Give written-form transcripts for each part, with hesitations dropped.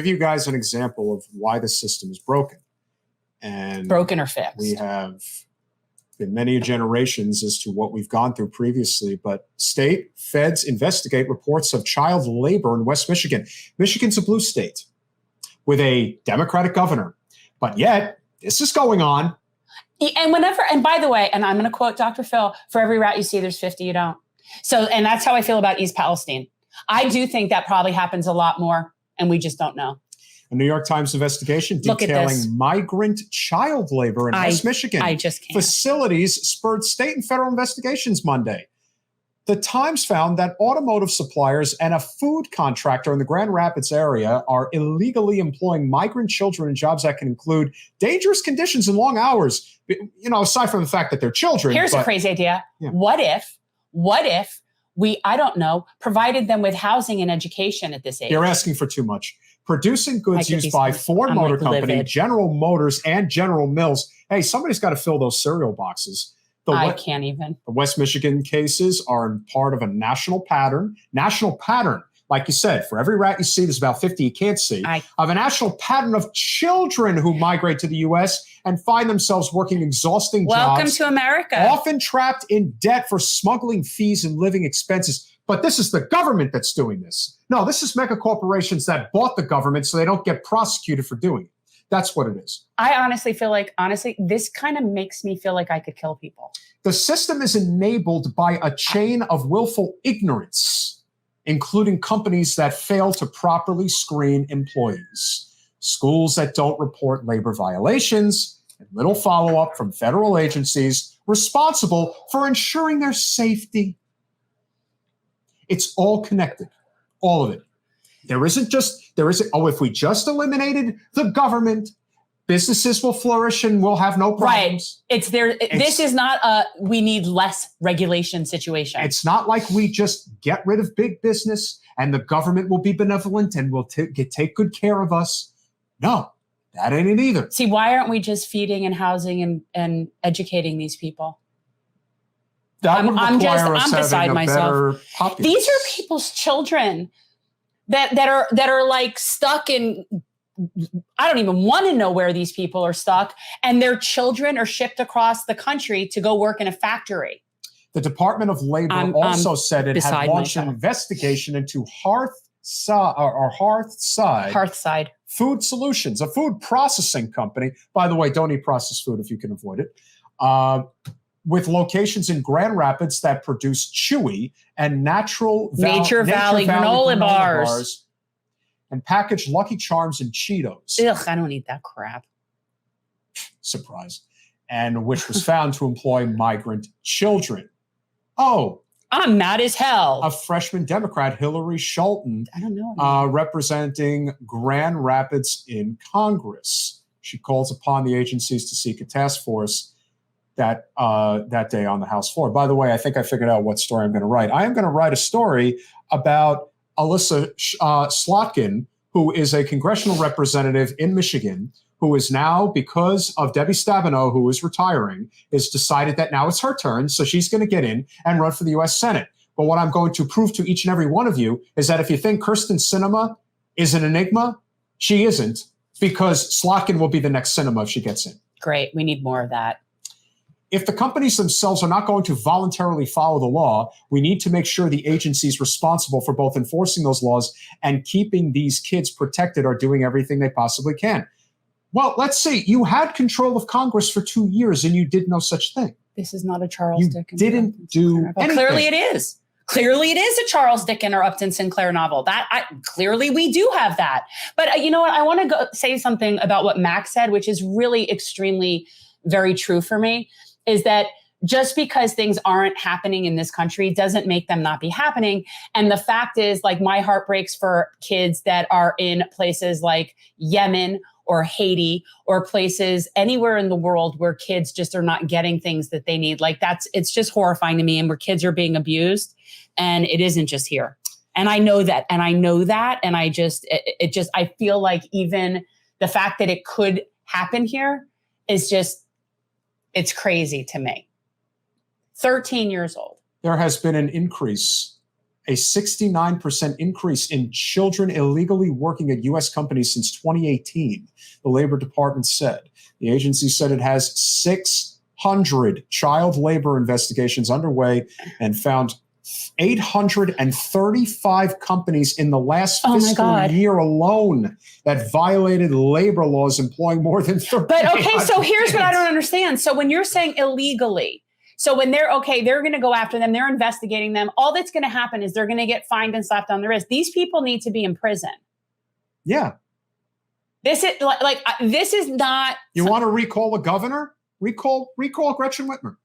give you guys an example of why the system is broken. And broken or fixed. We have been many generations as to what we've gone through previously, but state feds investigate reports of child labor in West Michigan. Michigan's a blue state with a Democratic governor, but yet this is going on. And by the way, and I'm going to quote Dr. Phil, for every rat you see, there's 50 you don't. So, and that's how I feel about East Palestine. I do think that probably happens a lot more, and we just don't know. A New York Times investigation detailing migrant child labor in West Michigan. I just can't. Facilities spurred state and federal investigations Monday. The Times found that automotive suppliers and a food contractor in the Grand Rapids area are illegally employing migrant children in jobs that can include dangerous conditions and long hours. You know, aside from the fact that they're children. Here's a crazy idea. Yeah. What if we, I don't know, provided them with housing and education at this age? You're asking for too much. Producing goods used by Ford Motor Company, General Motors, and General Mills. Hey, somebody's got to fill those cereal boxes. I can't even. The West Michigan cases are part of a national pattern. Like you said, for every rat you see, there's about 50 you can't see. Of a national pattern of children who migrate to the U.S. and find themselves working exhausting jobs. Welcome to America. Often trapped in debt for smuggling fees and living expenses. But this is the government that's doing this. No, this is mega corporations that bought the government so they don't get prosecuted for doing it. That's what it is. I honestly feel like, this kind of makes me feel like I could kill people. The system is enabled by a chain of willful ignorance, including companies that fail to properly screen employees, schools that don't report labor violations, and little follow-up from federal agencies responsible for ensuring their safety. It's all connected, all of it. If we just eliminated the government, businesses will flourish and we'll have no problems. Right. This is not we need less regulation situation. It's not like we just get rid of big business and the government will be benevolent and will take good care of us. No, that ain't it either. See, why aren't we just feeding and housing and educating these people? I'm beside myself. These are people's children that are like stuck in. I don't even want to know where these people are stuck, and their children are shipped across the country to go work in a factory. The Department of Labor also said it had launched an investigation into Hearthside Food Solutions, a food processing company. By the way, don't eat processed food if you can avoid it. With locations in Grand Rapids that produce chewy and Nature Valley granola bars and package Lucky Charms and Cheetos. Ugh, I don't eat that crap. Surprise. And which was found to employ migrant children. Oh. I'm mad as hell. A freshman Democrat, Hillary Shelton, I don't know. Representing Grand Rapids in Congress. She calls upon the agencies to seek a task force that day on the House floor. By the way, I think I figured out what story I'm going to write. I am going to write a story about Alyssa Slotkin, who is a congressional representative in Michigan, who is now, because of Debbie Stabenow, who is retiring, has decided that now it's her turn, so she's going to get in and run for the U.S. Senate. But what I'm going to prove to each and every one of you is that if you think Kyrsten Sinema is an enigma, she isn't, because Slotkin will be the next Sinema if she gets in. Great. We need more of that. If the companies themselves are not going to voluntarily follow the law, we need to make sure the agencies responsible for both enforcing those laws and keeping these kids protected are doing everything they possibly can. Well, let's see. You had control of Congress for 2 years and you did no such thing. This is not a Charles Dickens. You didn't do anything. Clearly it is. Clearly it is a Charles Dickens or Upton Sinclair novel. Clearly we do have that. But you know what? I want to say something about what Max said, which is really extremely very true for me. Is that just because things aren't happening in this country doesn't make them not be happening. And the fact is, like, my heart breaks for kids that are in places like Yemen or Haiti or places anywhere in the world where kids just are not getting things that they need. Like, it's just horrifying to me, and where kids are being abused. And it isn't just here. And I know that. And I feel like even the fact that it could happen here is just, it's crazy to me. 13 years old. There has been an increase a 69% increase in children illegally working at U.S. companies since 2018, the Labor Department said. The agency said it has 600 child labor investigations underway and found 835 companies in the last fiscal year alone that violated labor laws employing more than 30. But okay, so here's what I don't understand. So when you're saying illegally, so when they're going to go after them, they're investigating them. All that's going to happen is they're going to get fined and slapped on the wrist. These people need to be in prison. Yeah. This is this is not. You want to recall a governor? Recall Gretchen Whitmer.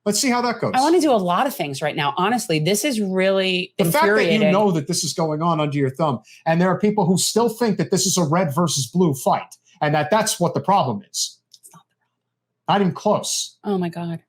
Let's see how that goes. I want to do a lot of things right now. Honestly, this is really infuriating. The fact that you know that this is going on under your thumb, and there are people who still think that this is a red versus blue fight, and that's what the problem is. It's not the problem. Not even close. Oh my God.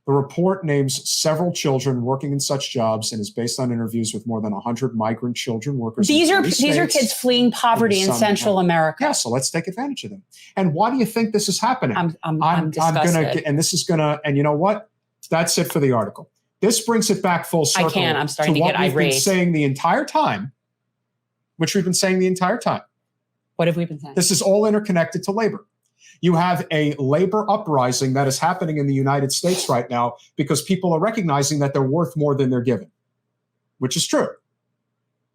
The report names several children working in such jobs and is based on interviews with more than 100 migrant children workers. These are kids fleeing poverty in Central America. Yeah, so let's take advantage of them. And why do you think this is happening? I'm disgusted. And you know what? That's it for the article. This brings it back full circle. I can't. I'm starting to get irate. What we've been saying the entire time, which we've been saying the entire time. What have we been saying? This is all interconnected to labor. You have a labor uprising that is happening in the United States right now because people are recognizing that they're worth more than they're given, which is true.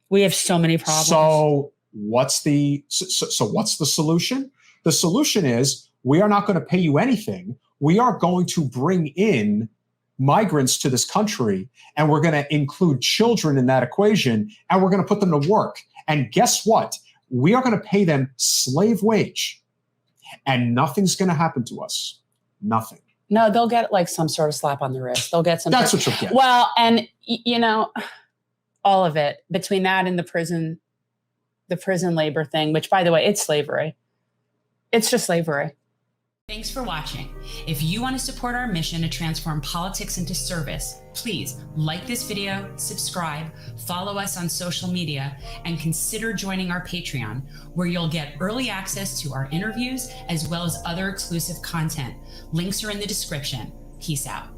We have so many problems. So what's the solution? The solution is we are not going to pay you anything. We are going to bring in migrants to this country, and we're going to include children in that equation, and we're going to put them to work. And guess what? We are going to pay them slave wage. And nothing's going to happen to us. Nothing. No, they'll get like some sort of slap on the wrist. They'll get some. That's what you'll get. Well, and all of it between that and the prison labor thing, which by the way, it's slavery. It's just slavery. Thanks for watching. If you want to support our mission to transform politics into service, please like this video, subscribe, follow us on social media, and consider joining our Patreon, where you'll get early access to our interviews as well as other exclusive content. Links are in the description. Peace out.